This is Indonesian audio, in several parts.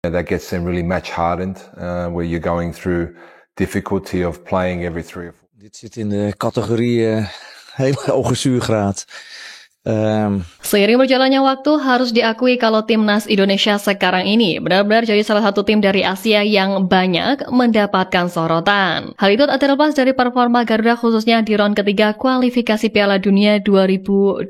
That gets them really match hardened, where you're going through difficulty of playing every 3 or 4. Dit zit in de categorie hele hoge zuurgraad. Seiring berjalannya waktu, harus diakui kalau timnas Indonesia sekarang ini benar-benar jadi salah satu tim dari Asia yang banyak mendapatkan sorotan. Hal itu tak terlepas dari performa Garuda khususnya di round ketiga kualifikasi Piala Dunia 2026.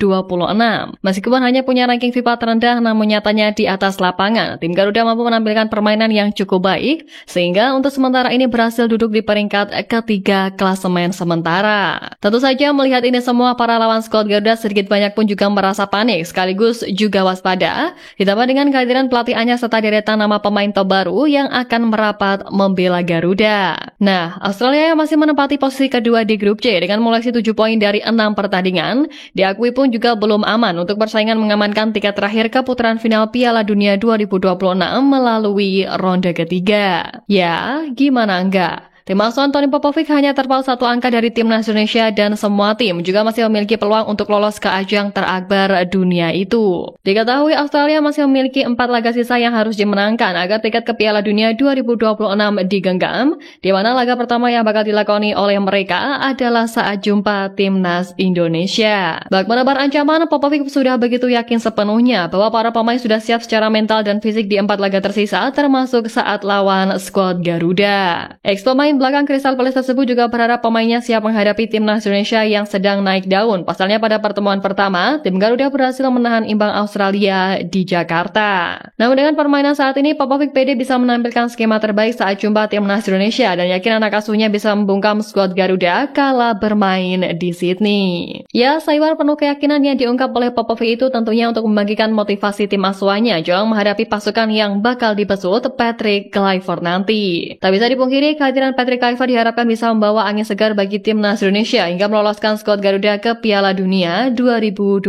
Meskipun hanya punya ranking FIFA terendah, namun nyatanya di atas lapangan, tim Garuda mampu menampilkan permainan yang cukup baik, sehingga untuk sementara ini berhasil duduk di peringkat ketiga klasemen sementara. Tentu saja melihat ini semua, para lawan skuad Garuda sedikit banyak pun juga merasa panik sekaligus juga waspada, ditambah dengan kehadiran pelatih anyar serta deretan nama pemain top baru yang akan merapat membela Garuda. Nah, Australia yang masih menempati posisi kedua di grup C dengan mengoleksi 7 poin dari 6 pertandingan, diakui pun juga belum aman untuk persaingan mengamankan tiket terakhir ke putaran final Piala Dunia 2026 melalui ronde ketiga. Ya, gimana enggak? Tim asuhan Tony Popovic hanya terpaut 1 angka dari timnas Indonesia dan semua tim juga masih memiliki peluang untuk lolos ke ajang terakbar dunia itu. Diketahui Australia masih memiliki 4 laga sisa yang harus dimenangkan agar tiket ke Piala Dunia 2026 digenggam, di mana laga pertama yang bakal dilakoni oleh mereka adalah saat jumpa timnas Indonesia. Bak menebar ancaman, Popovic sudah begitu yakin sepenuhnya bahwa para pemain sudah siap secara mental dan fisik di 4 laga tersisa, termasuk saat lawan skuad Garuda. Ex-pemain belakang Crystal Palace tersebut juga berharap pemainnya siap menghadapi timnas Indonesia yang sedang naik daun. Pasalnya pada pertemuan pertama, tim Garuda berhasil menahan imbang Australia di Jakarta. Namun dengan permainan saat ini, Popovic pede bisa menampilkan skema terbaik saat jumpa timnas Indonesia dan yakin anak asuhnya bisa membungkam skuad Garuda kala bermain di Sydney. Ya, seibar penuh keyakinan yang diungkap oleh Popovic itu tentunya untuk membagikan motivasi tim asuhannya jelang menghadapi pasukan yang bakal dibesut Patrick Kluivert nanti. Tak bisa dipungkiri, kehadiran Patrick Kluivert diharapkan bisa membawa angin segar bagi timnas Indonesia hingga meloloskan skuad Garuda ke Piala Dunia 2026.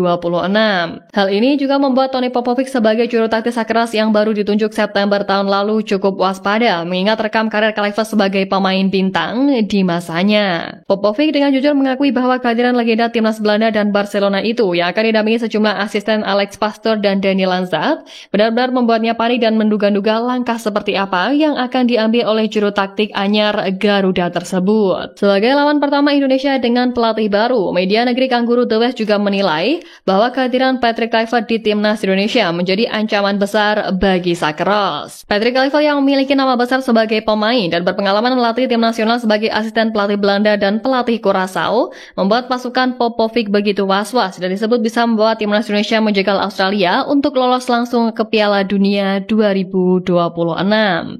Hal ini juga membuat Tony Popovic sebagai juru taktis keras yang baru ditunjuk September tahun lalu cukup waspada mengingat rekam karir Kluivert sebagai pemain bintang di masanya. Popovic dengan jujur mengakui bahwa kehadiran legenda timnas Belanda dan Barcelona itu yang akan didampingi sejumlah asisten Alex Pastoor dan Danny Lanzat benar-benar membuatnya panik dan menduga-duga langkah seperti apa yang akan diambil oleh juru taktik anyar Garuda tersebut. Sebagai lawan pertama Indonesia dengan pelatih baru, media negeri Kangguru The West juga menilai bahwa kehadiran Patrick Kluivert di timnas Indonesia menjadi ancaman besar bagi Sakros. Patrick Kluivert yang memiliki nama besar sebagai pemain dan berpengalaman melatih tim nasional sebagai asisten pelatih Belanda dan pelatih Curaçao, membuat pasukan Popovic begitu was-was dan disebut bisa membawa timnas Indonesia menjegal Australia untuk lolos langsung ke Piala Dunia 2026.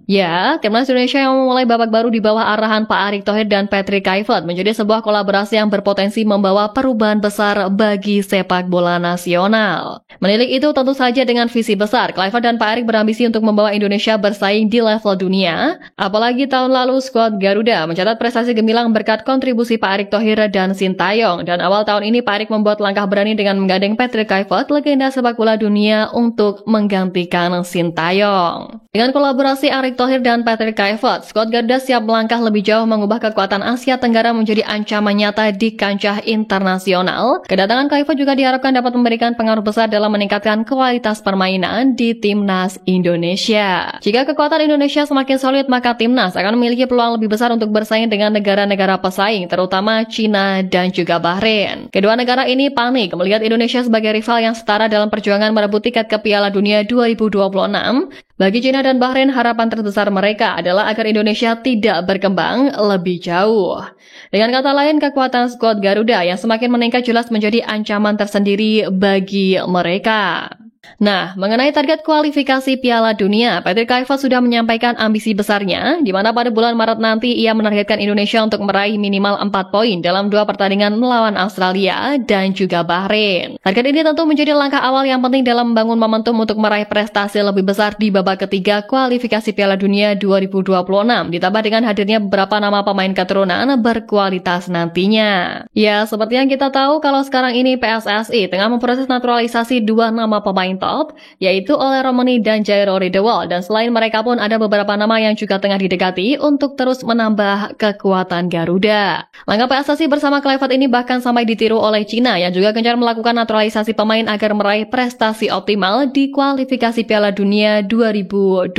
Ya, timnas Indonesia yang memulai babak baru di bawah arahan Pak Erick Thohir dan Patrick Kluivert menjadi sebuah kolaborasi yang berpotensi membawa perubahan besar bagi sepak bola nasional. Menilik itu tentu saja dengan visi besar, Kluivert dan Pak Erick berambisi untuk membawa Indonesia bersaing di level dunia. Apalagi tahun lalu skuad Garuda mencatat prestasi gemilang berkat kontribusi Pak Erick Thohir dan Sintayong, dan awal tahun ini Pak Erick membuat langkah berani dengan menggandeng Patrick Kluivert, legenda sepak bola dunia, untuk menggantikan Sintayong. Dengan kolaborasi Erick Thohir dan Patrick Kluivert, skuad Garuda siap melangkah lebih jauh mengubah kekuatan Asia Tenggara menjadi ancaman nyata di kancah internasional. Kedatangan Kluivert juga diharapkan dapat memberikan pengaruh besar dalam meningkatkan kualitas permainan di timnas Indonesia. Jika kekuatan Indonesia semakin solid, maka timnas akan memiliki peluang lebih besar untuk bersaing dengan negara-negara pesaing, terutama China dan juga Bahrain. Kedua negara ini panik melihat Indonesia sebagai rival yang setara dalam perjuangan merebut tiket ke Piala Dunia 2026. Bagi China dan Bahrain, harapan terbesar mereka adalah agar Indonesia tidak berkembang lebih jauh. Dengan kata lain, kekuatan skuad Garuda yang semakin meningkat jelas menjadi ancaman tersendiri bagi mereka. Nah, mengenai target kualifikasi Piala Dunia, Patrick Kluivert sudah menyampaikan ambisi besarnya, di mana pada bulan Maret nanti ia menargetkan Indonesia untuk meraih minimal 4 poin dalam 2 pertandingan melawan Australia dan juga Bahrain. Target ini tentu menjadi langkah awal yang penting dalam membangun momentum untuk meraih prestasi lebih besar di babak ketiga kualifikasi Piala Dunia 2026, ditambah dengan hadirnya beberapa nama pemain keturunan berkualitas nantinya. Ya, seperti yang kita tahu kalau sekarang ini PSSI tengah memproses naturalisasi 2 nama pemain pemain top, yaitu Ole Romani dan Jairo Riedewald. Dan selain mereka pun ada beberapa nama yang juga tengah didekati untuk terus menambah kekuatan Garuda. Langkah PSSI bersama Kluivert ini bahkan sampai ditiru oleh Cina yang juga gencar melakukan naturalisasi pemain agar meraih prestasi optimal di kualifikasi Piala Dunia 2026.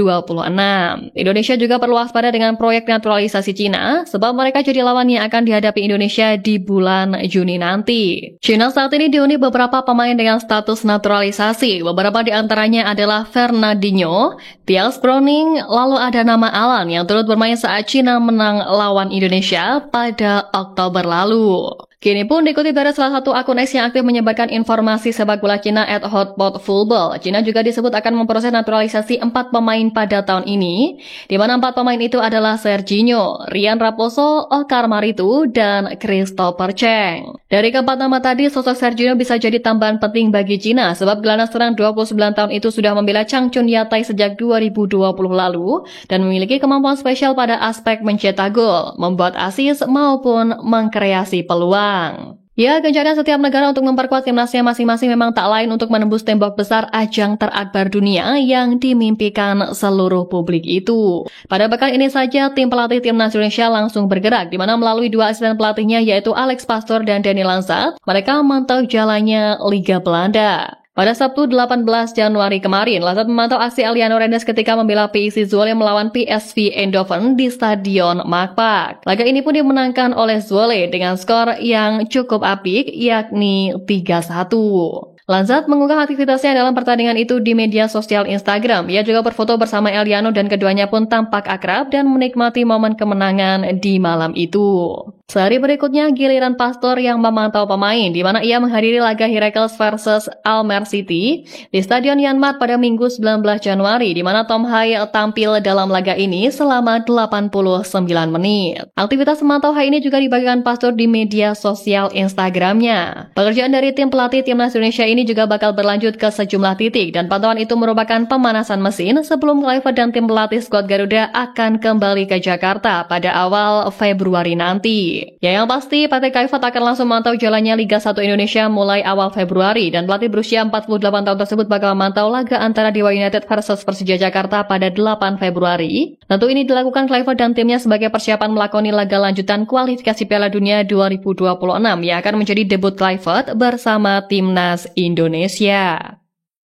Indonesia juga perlu waspada dengan proyek naturalisasi Cina, sebab mereka jadi lawan yang akan dihadapi Indonesia di bulan Juni nanti. Cina saat ini dihuni beberapa pemain dengan status naturalisasi. Beberapa di antaranya adalah Fernandinho, Thiago Groning, lalu ada nama Alan yang turut bermain saat Cina menang lawan Indonesia pada Oktober lalu. Kini pun dikutip dari salah satu akun X yang aktif menyebarkan informasi sepak bola Cina @hotpotfootball. Cina juga disebut akan memproses naturalisasi 4 pemain pada tahun ini, di mana 4 pemain itu adalah Serginho, Rian Raposo, Okar Maritu, dan Christopher Cheng. Dari keempat nama tadi, sosok Serginho bisa jadi tambahan penting bagi Cina, sebab gelandang serang 29 tahun itu sudah membela Changchun Yatai sejak 2020 lalu, dan memiliki kemampuan spesial pada aspek mencetak gol, membuat assist, maupun mengkreasi peluang. Ya, gencarnya setiap negara untuk memperkuat timnasnya masing-masing memang tak lain untuk menembus tembok besar ajang terakbar dunia yang dimimpikan seluruh publik itu. Pada pekan ini saja, tim pelatih timnas Indonesia langsung bergerak, di mana melalui 2 asisten pelatihnya yaitu Alex Pastoor dan Danny Lansat, mereka memantau jalannya Liga Belanda. Pada Sabtu 18 Januari kemarin, Lansat memantau aksi Aliano Rendes ketika membela PSV Zwolle melawan PSV Eindhoven di Stadion Makpak. Laga ini pun dimenangkan oleh Zwolle dengan skor yang cukup apik, yakni 3-1. Lansat mengunggah aktivitasnya dalam pertandingan itu di media sosial Instagram. Ia juga berfoto bersama Eliano dan keduanya pun tampak akrab dan menikmati momen kemenangan di malam itu. Sehari berikutnya, giliran Pastoor yang memantau pemain, di mana ia menghadiri laga Heracles versus Almere City di Stadion Yanmar pada Minggu 19 Januari, di mana Tom Hai tampil dalam laga ini selama 89 menit. Aktivitas memantau Hai ini juga dibagikan Pastoor di media sosial Instagramnya. Pekerjaan dari tim pelatih timnas Indonesia ini juga bakal berlanjut ke sejumlah titik, dan pantauan itu merupakan pemanasan mesin sebelum Kluivert dan tim pelatih skuad Garuda akan kembali ke Jakarta pada awal Februari nanti. Ya, yang pasti PT Kluivert akan langsung memantau jalannya Liga 1 Indonesia mulai awal Februari, dan pelatih berusia 48 tahun tersebut bakal memantau laga antara Dewa United versus Persija Jakarta pada 8 Februari. Tentu ini dilakukan Kluivert dan timnya sebagai persiapan melakoni laga lanjutan kualifikasi Piala Dunia 2026 yang akan menjadi debut Kluivert bersama timnas Indonesia.